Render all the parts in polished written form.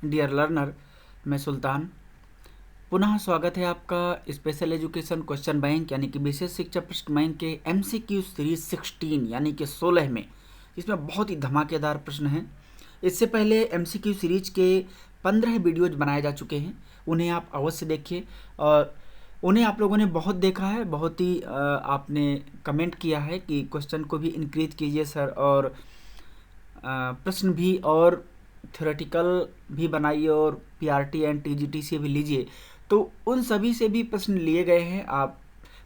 Dear learner, मैं सुल्तान। पुनः स्वागत है आपका स्पेशल एजुकेशन क्वेश्चन बैंक यानी कि विशेष शिक्षा प्रश्न बैंक के MCQ सीरीज 16 यानी कि 16 में। इसमें बहुत ही धमाकेदार प्रश्न हैं। इससे पहले MCQ सीरीज के 15 वीडियोज बनाए जा चुके हैं, उन्हें आप अवश्य देखिए। और उन्हें आप लोगों ने बहुत देखा है, बहुत ही आपने कमेंट किया है कि क्वेश्चन को भी इंक्रीज कीजिए सर, और प्रश्न भी और थ्योरेटिकल भी बनाइए और PRT एंड TGT से भी लीजिए। तो उन सभी से भी प्रश्न लिए गए हैं। आप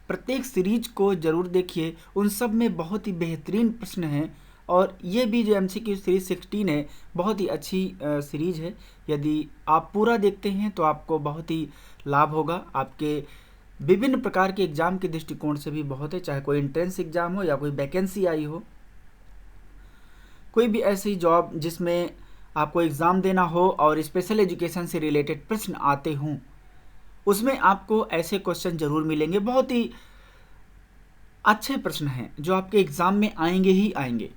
प्रत्येक सीरीज को ज़रूर देखिए, उन सब में बहुत ही बेहतरीन प्रश्न हैं। और ये भी जो MCQ सीरीज 16 है, बहुत ही अच्छी सीरीज है। यदि आप पूरा देखते हैं तो आपको बहुत ही लाभ होगा। आपके विभिन्न प्रकार के एग्ज़ाम के दृष्टिकोण से भी बहुत है, चाहे कोई एंट्रेंस एग्ज़ाम हो या कोई वैकेंसी आई हो, कोई भी ऐसी जॉब जिसमें आपको एग्ज़ाम देना हो और स्पेशल एजुकेशन से रिलेटेड प्रश्न आते हों, उसमें आपको ऐसे क्वेश्चन ज़रूर मिलेंगे। बहुत ही अच्छे प्रश्न हैं जो आपके एग्ज़ाम में आएंगे ही आएंगे।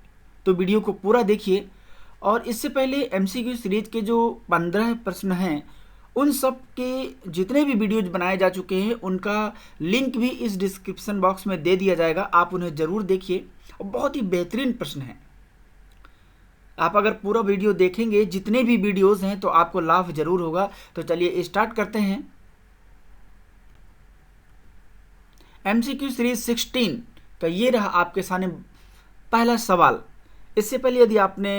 तो वीडियो को पूरा देखिए। और इससे पहले MCQ सीरीज के जो 15 प्रश्न हैं, उन सब के जितने भी वीडियोज बनाए जा चुके हैं, उनका लिंक भी इस डिस्क्रिप्शन बॉक्स में दे दिया जाएगा। आप उन्हें ज़रूर देखिए, और बहुत ही बेहतरीन प्रश्न हैं। आप अगर पूरा वीडियो देखेंगे, जितने भी वीडियोस हैं, तो आपको लाभ जरूर होगा। तो चलिए स्टार्ट करते हैं। MCQ सीरीज 16 का ये रहा आपके सामने पहला सवाल। इससे पहले यदि आपने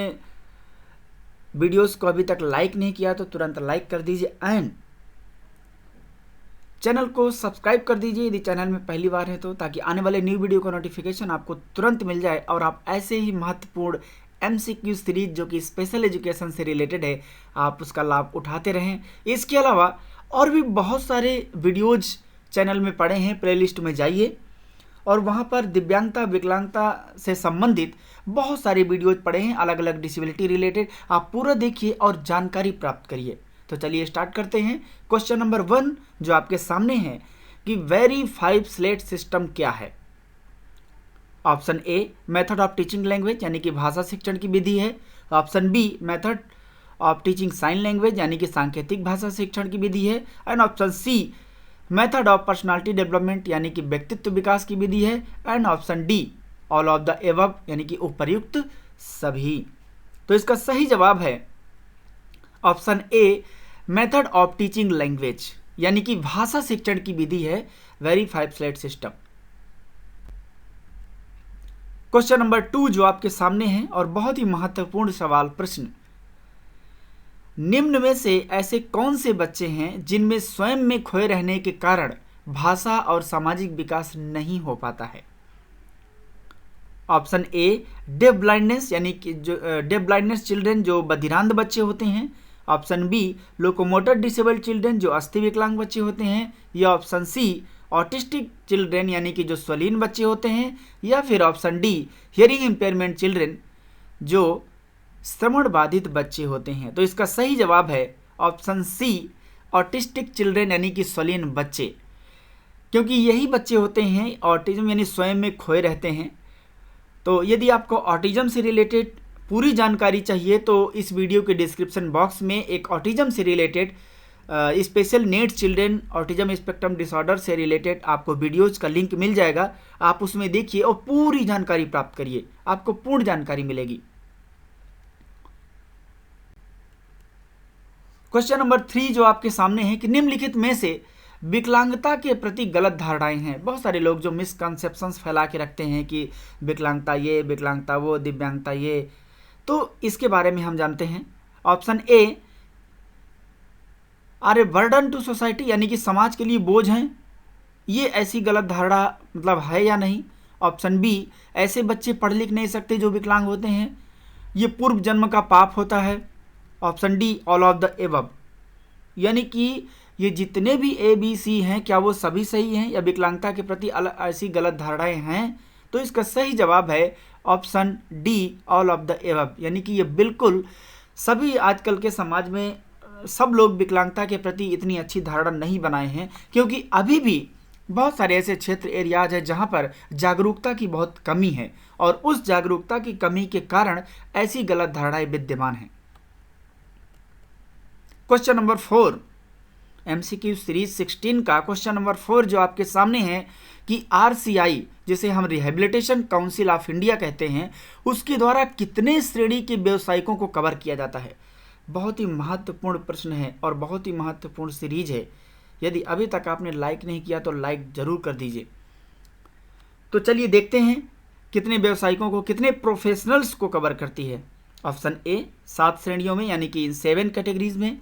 वीडियोस को अभी तक लाइक नहीं किया तो तुरंत लाइक कर दीजिए एंड चैनल को सब्सक्राइब कर दीजिए यदि चैनल में पहली बार है तो, ताकि आने वाले न्यू वीडियो का नोटिफिकेशन आपको तुरंत मिल जाए और आप ऐसे ही महत्वपूर्ण MCQ सीरीज जो कि स्पेशल एजुकेशन से रिलेटेड है, आप उसका लाभ उठाते रहें। इसके अलावा और भी बहुत सारे वीडियोज चैनल में पड़े हैं, प्लेलिस्ट में जाइए और वहाँ पर दिव्यांगता विकलांगता से संबंधित बहुत सारे वीडियोज पड़े हैं, अलग अलग डिसेबिलिटी रिलेटेड। आप पूरा देखिए और जानकारी प्राप्त करिए। तो चलिए स्टार्ट करते हैं। क्वेश्चन नंबर 1 जो आपके सामने है कि वेरीफाइड स्लेट सिस्टम क्या है। Option A method of teaching language यानी कि भाषा शिक्षण की विधि है। Option B method of teaching sign language यानी कि सांकेतिक भाषा शिक्षण की विधि है। And option C method of personality development यानी कि व्यक्तित्व विकास की विधि है। And option D all of the above यानी कि उपर्युक्त सभी। तो इसका सही जवाब है option A method of teaching language यानी कि भाषा शिक्षण की विधि है verified slate system. Question number 2 जो आपके सामने है और बहुत ही महत्वपूर्ण सवाल प्रश्न, निम्न में से ऐसे कौन से बच्चे हैं जिनमें स्वयं में खोए रहने के कारण भाषा और सामाजिक विकास नहीं हो पाता है। ऑप्शन ए डेफ ब्लाइंडनेस यानी कि जो डेफ ब्लाइंडनेस चिल्ड्रन जो बधिरांध बच्चे होते हैं। Option B locomotor disabled children जो अस्थि विकलांग बच्चे होते हैं। या ऑप्शन सी ऑटिस्टिक चिल्ड्रन यानी कि जो स्वलीन बच्चे होते हैं। या फिर option D hearing impairment children जो श्रवण बाधित बच्चे होते हैं। तो इसका सही जवाब है ऑप्शन सी ऑटिस्टिक चिल्ड्रन यानी कि स्वलीन बच्चे, क्योंकि यही बच्चे होते हैं ऑटिज्म यानी स्वयं में खोए रहते हैं। तो यदि आपको ऑटिज्म से रिलेटेड पूरी जानकारी चाहिए तो इस वीडियो के डिस्क्रिप्शन बॉक्स में एक ऑटिज्म से related special needs children autism spectrum disorder से रिलेटेड आपको वीडियोज का लिंक मिल जाएगा। आप उसमें देखिए और पूरी जानकारी प्राप्त करिए, आपको पूर्ण जानकारी मिलेगी। क्वेश्चन नंबर 3 जो आपके सामने है कि निम्नलिखित में से विकलांगता के प्रति गलत धारणाएं हैं। बहुत सारे लोग जो मिसकंसेप्शंस फैला के रखते हैं कि विकलांगता ये, विकलांगता वो, दिव्यांगता ये। तो इसके बारे में हम जानते हैं। Option A are a burden to society यानी कि समाज के लिए बोझ हैं, ये ऐसी गलत धारणा मतलब है या नहीं। ऑप्शन बी ऐसे बच्चे पढ़ लिख नहीं सकते जो विकलांग होते हैं, ये पूर्व जन्म का पाप होता है। Option D all of the above यानी कि ये जितने भी ABC हैं क्या वो सभी सही हैं या विकलांगता के प्रति ऐसी गलत धारणाएं हैं। तो इसका सही जवाब है option D all of the above यानी कि ये बिल्कुल सभी आजकल के समाज में सब लोग विकलांगता के प्रति इतनी अच्छी धारणा नहीं बनाए हैं, क्योंकि अभी भी बहुत सारे ऐसे क्षेत्र एरियाज हैं जहाँ पर जागरूकता की बहुत कमी है और उस जागरूकता की कमी के कारण ऐसी गलत धारणाएं विद्यमान हैं। क्वेश्चन नंबर 4, MCQ सीरीज 16 का क्वेश्चन नंबर 4 जो आपके सामने है कि RCI, जिसे हम रिहेबिलिटेशन काउंसिल ऑफ इंडिया कहते हैं, उसके द्वारा कितने श्रेणी के व्यवसायिकों को कवर किया जाता है। बहुत ही महत्वपूर्ण प्रश्न है और बहुत ही महत्वपूर्ण सीरीज है। यदि अभी तक आपने लाइक नहीं किया तो लाइक जरूर कर दीजिए। तो चलिए देखते हैं कितने व्यवसायिकों को, कितने प्रोफेशनल्स को कवर करती है। ऑप्शन ए 7 श्रेणियों में यानी कि इन 7 कैटेगरीज में,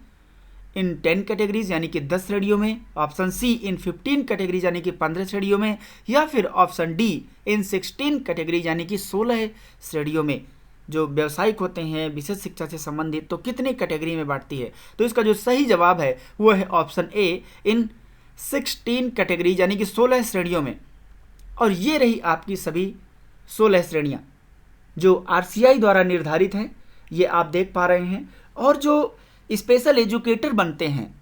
इन 10 कैटेगरीज यानी कि 10 श्रेणियों में, ऑप्शन सी इन 15 कैटेगरीज यानी कि 15 श्रेणियों में, या फिर ऑप्शन डी इन 16 कैटेगरीज यानी कि 16 श्रेणियों में। जो व्यावसायिक होते हैं विशेष शिक्षा से संबंधित, तो कितने कैटेगरी में बांटती है। तो इसका जो सही जवाब है वो है ऑप्शन ए इन 16 कैटेगरीज यानी कि 16 श्रेणियों में। और ये रही आपकी सभी 16 श्रेणियाँ जो RCI द्वारा निर्धारित हैं, ये आप देख पा रहे हैं। और जो स्पेशल एजुकेटर बनते हैं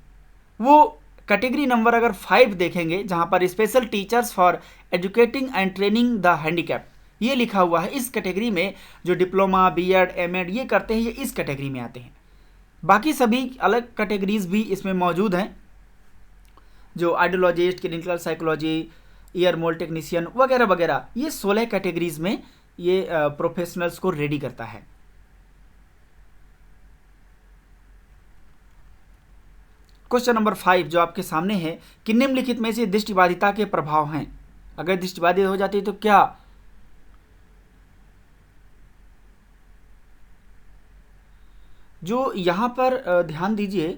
वो कैटेगरी नंबर अगर 5 देखेंगे, जहाँ पर special teachers for educating and training the handicap ये लिखा हुआ है, इस कैटेगरी में जो डिप्लोमा B.Ed M.Ed ये करते हैं ये इस कैटेगरी में आते हैं। बाकी सभी अलग कैटेगरीज भी इसमें मौजूद हैं, जो ideologist, clinical psychology, year mould technician वगैरह वगैरह, ये 16 कैटेगरीज में ये प्रोफेशनल्स को रेडी करता है। क्वेश्चन नंबर 5 जो आपके सामने है कि निम्नलिखित में से दृष्टिबाधिता के प्रभाव हैं। अगर दृष्टिबाधित हो जाती है तो क्या। जो यहाँ पर ध्यान दीजिए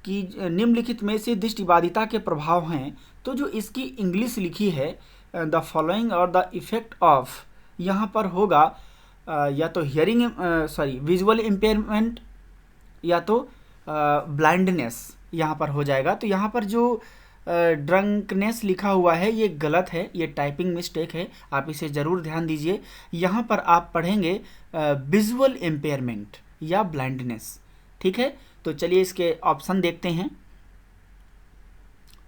कि निम्नलिखित में से दृष्टिबाधिता के प्रभाव हैं, तो जो इसकी इंग्लिश लिखी है द फॉलोइंग और द इफेक्ट ऑफ, यहाँ पर होगा या तो विजुअल इम्पेयरमेंट या तो ब्लाइंडनेस यहाँ पर हो जाएगा। तो यहाँ पर जो ड्रंकनेस लिखा हुआ है ये गलत है, ये टाइपिंग मिस्टेक है, आप इसे ज़रूर ध्यान दीजिए। यहाँ पर आप पढ़ेंगे विजुअल इम्पेयरमेंट या ब्लाइंडनेस, ठीक है। तो चलिए इसके ऑप्शन देखते हैं।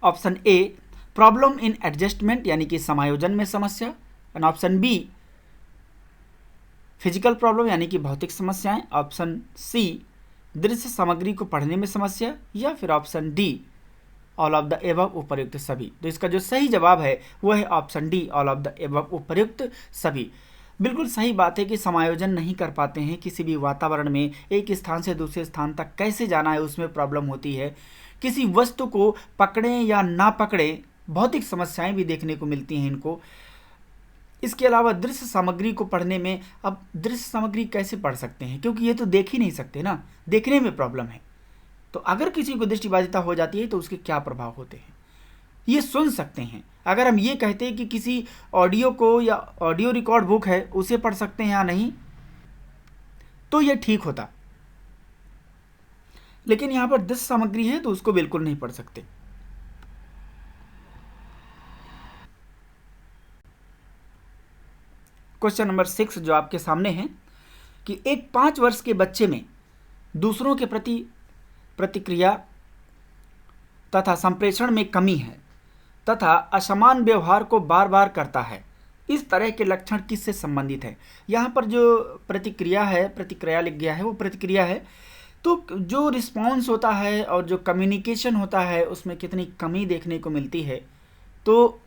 Option a problem in adjustment यानी कि समायोजन में समस्या, and option B physical problem यानी कि भौतिक समस्याएं, ऑप्शन सी दृश्य सामग्री को पढ़ने में समस्या, या फिर option D all of the above उपर्युक्त सभी। तो इसका जो सही जवाब है वो है option D all of the above उपर्युक्त सभी। बिल्कुल सही बात है कि समायोजन नहीं कर पाते हैं, किसी भी वातावरण में एक स्थान से दूसरे स्थान तक कैसे जाना है उसमें प्रॉब्लम होती है। किसी वस्तु को पकड़ें या ना पकड़ें, भौतिक समस्याएं भी देखने को मिलती हैं इनको। इसके अलावा दृश्य सामग्री को पढ़ने में, अब दृश्य सामग्री कैसे पढ़ सकते हैं क्योंकि ये तो देख ही नहीं सकते ना, देखने में प्रॉब्लम है। तो अगर किसी को दृष्टिबाधिता हो जाती है तो उसके क्या प्रभाव होते हैं, ये सुन सकते हैं। अगर हम ये कहते हैं कि किसी ऑडियो को या ऑडियो रिकॉर्ड बुक है उसे पढ़ सकते हैं या नहीं, तो ये ठीक होता, लेकिन यहाँ पर दृश्य सामग्री है तो उसको बिल्कुल नहीं पढ़ सकते। क्वेश्चन नंबर 6 जो आपके सामने है कि एक 5 वर्ष के बच्चे में दूसरों के प्रति प्रतिक्रिया तथा संप्रेषण में कमी है तथा असमान व्यवहार को बार बार करता है, इस तरह के लक्षण किससे संबंधित है। यहाँ पर जो प्रतिक्रिया है, प्रतिक्रिया लिख गया है वो प्रतिक्रिया है, तो जो रिस्पॉन्स होता है और जो कम्युनिकेशन होता है उसमें कितनी कमी देखने को मिलती है। तो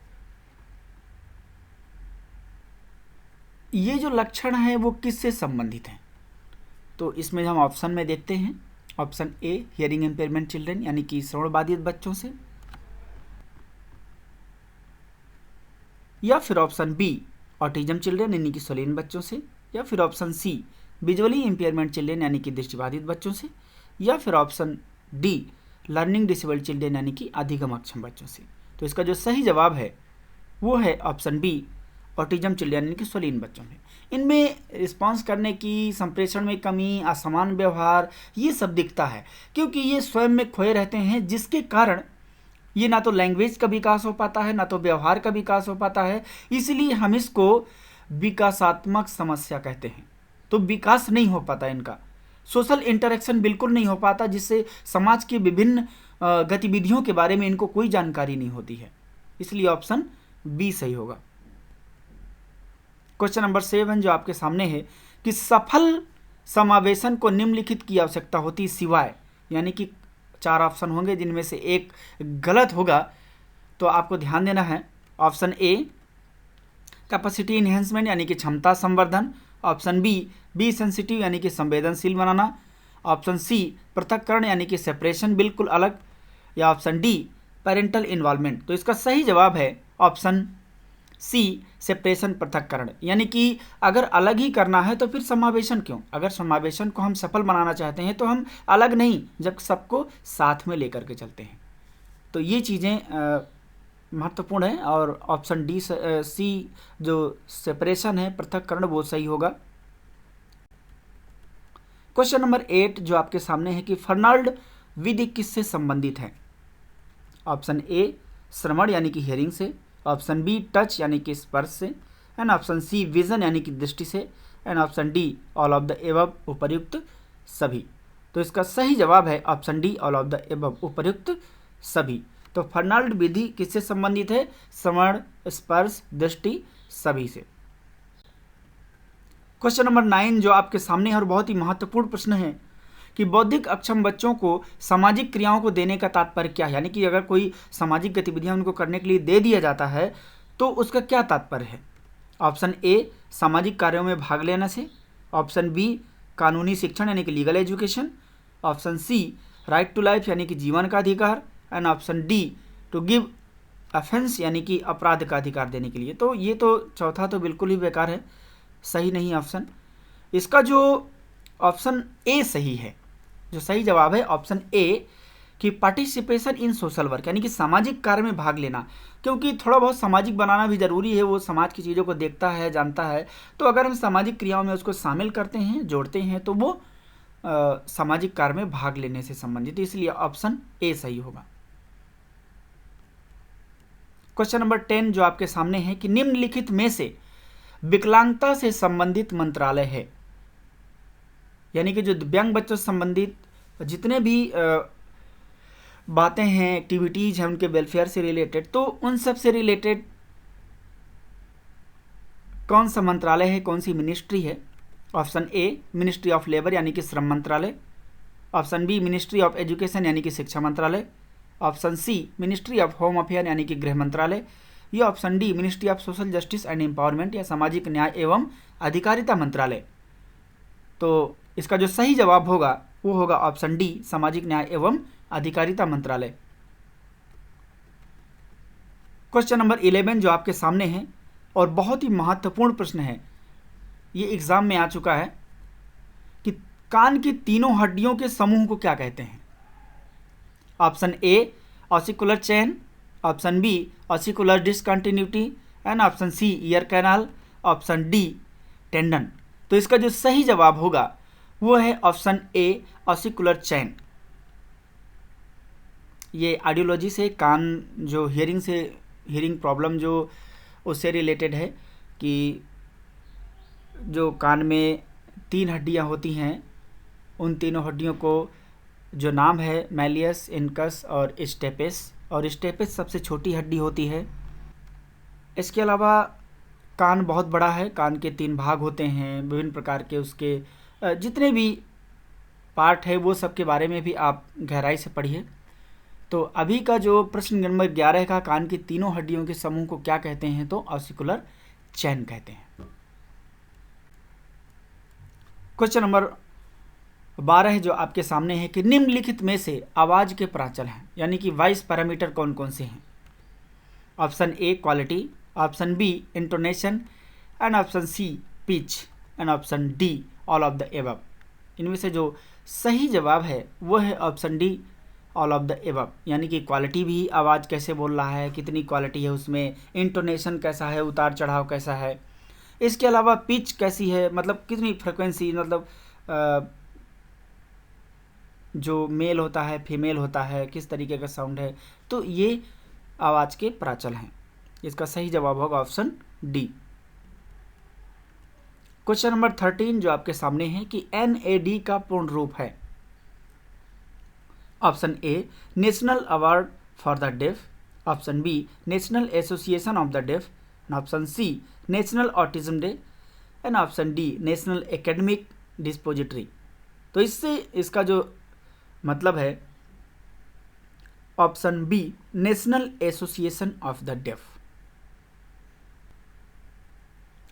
ये जो लक्षण है वो किससे संबंधित हैं, तो इसमें हम ऑप्शन में देखते हैं। ऑप्शन ए हियरिंग इम्पेयरमेंट चिल्ड्रन यानी कि श्रवण बाधित बच्चों से, या फिर ऑप्शन बी ऑटिज्म चिल्ड्रन यानी कि स्वलीन बच्चों से, या फिर option C visually impairment children यानी कि दृष्टिबाधित बच्चों से, या फिर option D learning disabled children यानी कि अधिगम अक्षम बच्चों से। तो इसका जो सही जवाब है वो है ऑप्शन बी ऑटिज्म चिल्ड्रन यानी कि स्वलीन बच्चों में। इनमें रिस्पॉन्स करने की, संप्रेषण में कमी, असमान व्यवहार, ये सब दिखता है क्योंकि ये स्वयं में खोए रहते हैं, जिसके कारण ये ना तो लैंग्वेज का विकास हो पाता है ना तो व्यवहार का विकास हो पाता है। इसलिए हम इसको विकासात्मक समस्या कहते हैं। तो विकास नहीं हो पाता इनका, सोशल इंटरेक्शन बिल्कुल नहीं हो पाता, जिससे समाज की विभिन्न गतिविधियों के बारे में इनको कोई जानकारी नहीं होती है। इसलिए ऑप्शन बी सही होगा। क्वेश्चन नंबर 7 जो आपके सामने है कि सफल समावेशन को निम्नलिखित की आवश्यकता होती सिवाय, यानी कि 4 ऑप्शन होंगे जिनमें से एक गलत होगा, तो आपको ध्यान देना है। ऑप्शन ए कैपेसिटी इन्हेंसमेंट यानी कि क्षमता संवर्धन, ऑप्शन बी सेंसिटिव यानी कि संवेदनशील बनाना, ऑप्शन सी पृथक्करण यानी कि सेपरेशन बिल्कुल अलग, या ऑप्शन डी पेरेंटल इन्वॉल्वमेंट। तो इसका सही जवाब है ऑप्शन सी सेपरेशन पृथक्करण, यानी कि अगर अलग ही करना है तो फिर समावेशन क्यों? अगर समावेशन को हम सफल बनाना चाहते हैं तो हम अलग नहीं, जब सबको साथ में लेकर के चलते हैं। तो ये चीज़ें महत्वपूर्ण है, और ऑप्शन डी सी जो सेपरेशन है पृथक्करण वो सही होगा। क्वेश्चन नंबर 8 जो आपके सामने है कि फर्नाल्ड विधि किससे संबंधित है? ऑप्शन ए श्रवण यानी कि हियरिंग से, ऑप्शन बी टच यानी कि स्पर्श से, एंड ऑप्शन सी विजन यानी कि दृष्टि से, and option D all of the above उपर्युक्त सभी। तो इसका सही जवाब है option D all of the above उपर्युक्त सभी। तो फर्नाल्ड विधि किससे संबंधित है? श्रवण, स्पर्श, दृष्टि, सभी से। क्वेश्चन नंबर 9 जो आपके सामने है और बहुत ही महत्वपूर्ण प्रश्न है कि बौद्धिक अक्षम बच्चों को सामाजिक क्रियाओं को देने का तात्पर्य क्या है? यानी कि अगर कोई सामाजिक गतिविधियां उनको करने के लिए दे दिया जाता है तो उसका क्या तात्पर्य है? ऑप्शन ए सामाजिक कार्यों में भाग लेने से, ऑप्शन बी कानूनी शिक्षण यानी कि legal education, option C right to life यानी कि जीवन का अधिकार, and option D to give offence यानी कि अपराध का अधिकार देने के लिए। तो ये तो चौथा तो बिल्कुल ही बेकार है, सही नहीं ऑप्शन। इसका जो ऑप्शन ए सही है, जो सही जवाब है ऑप्शन ए कि पार्टिसिपेशन इन सोशल वर्क यानी कि सामाजिक कार्य में भाग लेना, क्योंकि थोड़ा बहुत सामाजिक बनाना भी ज़रूरी है। वो समाज की चीज़ों को देखता है, जानता है, तो अगर हम सामाजिक क्रियाओं में उसको शामिल करते हैं, जोड़ते हैं, तो वो सामाजिक कार्य में भाग लेने से संबंधित, इसलिए ऑप्शन ए सही होगा। क्वेश्चन नंबर 10 जो आपके सामने है कि निम्नलिखित में से विकलांगता से संबंधित मंत्रालय है, यानी कि जो दिव्यांग बच्चों से संबंधित जितने भी बातें हैं, एक्टिविटीज़ हैं उनके वेलफेयर से रिलेटेड, तो उन सब से रिलेटेड कौन सा मंत्रालय है, कौन सी मिनिस्ट्री है? Option A ministry of labour यानी कि श्रम मंत्रालय, option B ministry of education यानी कि शिक्षा मंत्रालय, option C ministry of home affair यानी कि गृह मंत्रालय, या option D ministry of social justice and empowerment या सामाजिक न्याय एवं अधिकारिता मंत्रालय। तो इसका जो सही जवाब होगा वो होगा ऑप्शन डी सामाजिक न्याय एवं अधिकारिता मंत्रालय। क्वेश्चन नंबर 11 जो आपके सामने है और बहुत ही महत्वपूर्ण प्रश्न है, ये एग्जाम में आ चुका है कि कान की तीनों हड्डियों के समूह को क्या कहते हैं? Option A ossicular chain, option B ossicular discontinuity, and option C ear canal, option D tendon. तो इसका जो सही जवाब होगा वो है ऑप्शन ए ऑसिकुलर चेन। ये आइडियोलॉजी से, कान जो हियरिंग प्रॉब्लम जो उससे रिलेटेड है कि जो कान में 3 हड्डियां होती हैं, उन तीनों हड्डियों को जो नाम है मैलियस, इनकस और स्टेपेस, और स्टेपेस सबसे छोटी हड्डी होती है। इसके अलावा कान बहुत बड़ा है, कान के 3 भाग होते हैं, विभिन्न प्रकार के उसके जितने भी पार्ट है वो सब के बारे में भी आप गहराई से पढ़िए। तो अभी का जो प्रश्न नंबर 11 का कान की तीनों हड्डियों के समूह को क्या कहते हैं? तो ऑसिकुलर चेन कहते हैं। क्वेश्चन नंबर 12 जो आपके सामने है कि निम्नलिखित में से आवाज़ के प्राचल हैं, यानी कि वॉइस पैरामीटर कौन कौन से हैं? Option A quality, option B intonation, and option C pitch, and option D all of the above. इनमें से जो सही जवाब है वो है option D all of the above, यानी कि क्वालिटी भी आवाज़ कैसे बोल रहा है, कितनी क्वालिटी है उसमें, इंटोनेशन कैसा है, उतार चढ़ाव कैसा है, इसके अलावा पिच कैसी है, मतलब कितनी फ्रिक्वेंसी, मतलब जो मेल होता है, फीमेल होता है, किस तरीके का साउंड है। तो ये आवाज़ के प्राचल हैं। इसका सही जवाब होगा ऑप्शन डी। क्वेश्चन नंबर 13 जो आपके सामने है कि NAD का पूर्ण रूप है। Option A national award for the deaf, option B national association of the deaf, option C national autism day, and option D national academic depository. तो इससे इसका जो मतलब है option B national association of the deaf.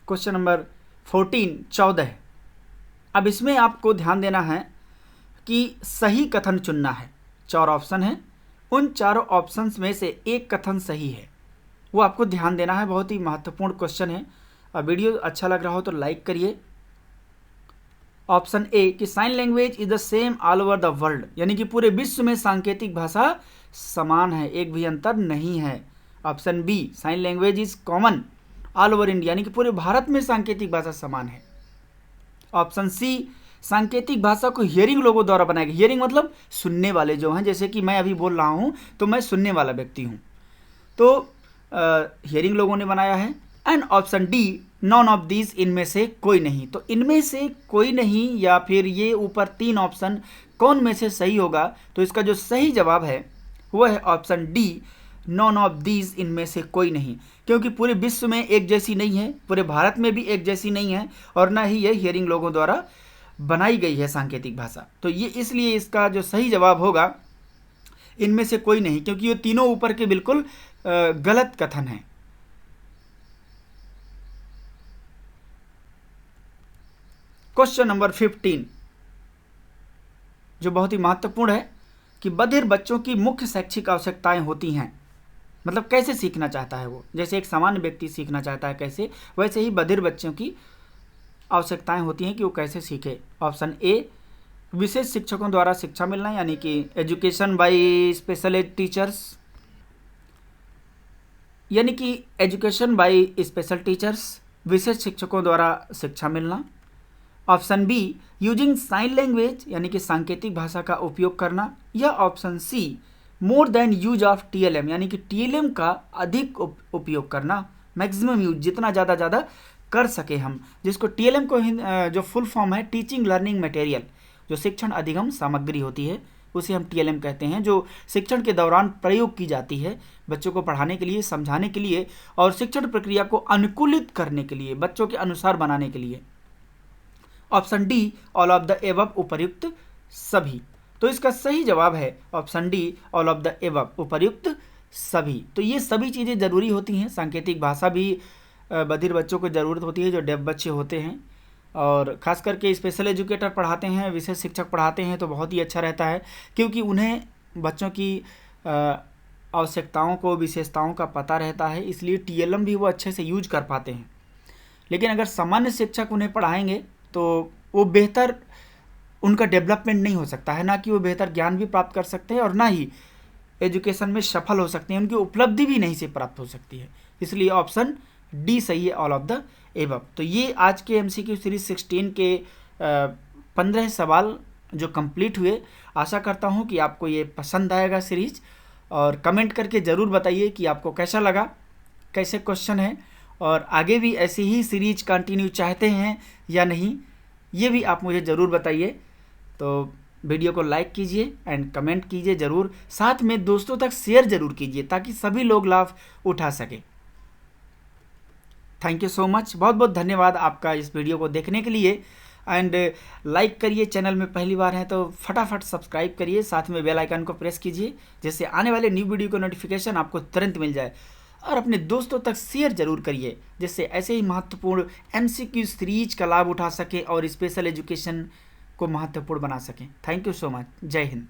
Question number 14 अब इसमें आपको ध्यान देना है कि सही कथन चुनना है। 4 ऑप्शन है, उन चारों ऑप्शंस में से एक कथन सही है, वो आपको ध्यान देना है। बहुत ही महत्वपूर्ण क्वेश्चन है। और वीडियो अच्छा लग रहा हो तो लाइक करिए। ऑप्शन ए कि sign language is the same all over the world, यानी कि पूरे विश्व में सांकेतिक भाषा समान है, एक भी अंतर नहीं है। Option B sign language is common all over India, यानी कि पूरे भारत में सांकेतिक भाषा समान है। ऑप्शन सी सांकेतिक भाषा को हियरिंग लोगों द्वारा बनाया गया। हियरिंग मतलब सुनने वाले जो हैं, जैसे कि मैं अभी बोल रहा हूं तो मैं सुनने वाला व्यक्ति हूं, तो हियरिंग लोगों ने बनाया है। And option D none of these, इनमें से कोई नहीं। तो इनमें से कोई नहीं या फिर ये ऊपर 3 ऑप्शन कौन में से सही होगा, तो इसका जो सही जवाब है वो है option D none of these, इनमें से कोई नहीं। क्योंकि पूरे विश्व में एक जैसी नहीं है, पूरे भारत में भी एक जैसी नहीं है, और ना ही ये हियरिंग लोगों द्वारा बनाई गई है सांकेतिक भाषा। तो ये इसलिए इसका जो सही जवाब होगा इनमें से कोई नहीं, क्योंकि ये तीनों ऊपर के बिल्कुल गलत कथन है। क्वेश्चन नंबर 15 जो बहुत ही महत्वपूर्ण है कि बधिर बच्चों की मुख्य शैक्षिक आवश्यकताएं होती हैं, मतलब कैसे सीखना चाहता है वो। जैसे एक सामान्य व्यक्ति सीखना चाहता है कैसे, वैसे ही बधिर बच्चों की आवश्यकताएं होती हैं कि वो कैसे सीखे। ऑप्शन ए विशेष शिक्षकों द्वारा शिक्षा मिलना, यानी कि education by special ed teachers, यानी कि एजुकेशन बाय स्पेशल टीचर्स, विशेष शिक्षकों द्वारा शिक्षा मिलना। Option B using sign language, यानी कि सांकेतिक भाषा का उपयोग करना। या option C more than use of TLM, यानी कि टीएलएम का अधिक उपयोग करना, मैक्सिमम यूज, जितना ज़्यादा कर सके हम, जिसको टीएलएम को जो फुल फॉर्म है टीचिंग लर्निंग मटेरियल, जो शिक्षण अधिगम सामग्री होती है उसे हम टीएलएम कहते हैं, जो शिक्षण के दौरान प्रयोग की जाती है बच्चों को पढ़ाने के लिए, समझाने के लिए और शिक्षण प्रक्रिया को अनुकूलित करने के लिए, बच्चों के अनुसार बनाने के लिए। Option D all of the above, उपर्युक्त सभी। तो इसका सही जवाब है option D all of the above, उपर्युक्त सभी। तो ये सभी चीज़ें ज़रूरी होती हैं। सांकेतिक भाषा भी बधिर बच्चों को ज़रूरत होती है जो डेफ बच्चे होते हैं, और ख़ास करके स्पेशल एजुकेटर पढ़ाते हैं, विशेष शिक्षक पढ़ाते हैं तो बहुत ही अच्छा रहता है, क्योंकि उन्हें बच्चों की आवश्यकताओं को, विशेषताओं का पता रहता है, इसलिए टीएलएम भी वो अच्छे से यूज कर पाते हैं। लेकिन अगर सामान्य शिक्षक उन्हें पढ़ाएंगे तो वो बेहतर, उनका डेवलपमेंट नहीं हो सकता है, ना कि वो बेहतर ज्ञान भी प्राप्त कर सकते हैं और ना ही एजुकेशन में सफल हो सकते हैं, उनकी उपलब्धि भी नहीं से प्राप्त हो सकती है। इसलिए ऑप्शन डी सही है, ऑल ऑफ द एबव। तो ये आज के एमसीक्यू सीरीज 16 के 15 सवाल जो कंप्लीट हुए। आशा करता हूँ कि आपको ये पसंद आएगा सीरीज, और कमेंट करके ज़रूर बताइए कि आपको कैसा लगा, कैसे क्वेश्चन है, और आगे भी ऐसी ही सीरीज कंटिन्यू चाहते हैं या नहीं, ये भी आप मुझे ज़रूर बताइए। तो वीडियो को लाइक कीजिए एंड कमेंट कीजिए ज़रूर, साथ में दोस्तों तक शेयर ज़रूर कीजिए ताकि सभी लोग लाभ उठा सकें। थैंक यू सो मच, बहुत बहुत धन्यवाद आपका इस वीडियो को देखने के लिए। एंड लाइक करिए, चैनल में पहली बार है तो फटाफट सब्सक्राइब करिए, साथ में बेल आइकन को प्रेस कीजिए जिससे आने वाले न्यू वीडियो का नोटिफिकेशन आपको तुरंत मिल जाए, और अपने दोस्तों तक शेयर जरूर करिए जिससे ऐसे ही महत्वपूर्ण एमसीक्यू सीरीज का लाभ उठा सके और स्पेशल एजुकेशन को महत्वपूर्ण बना सकें। थैंक यू सो मच, जय हिंद।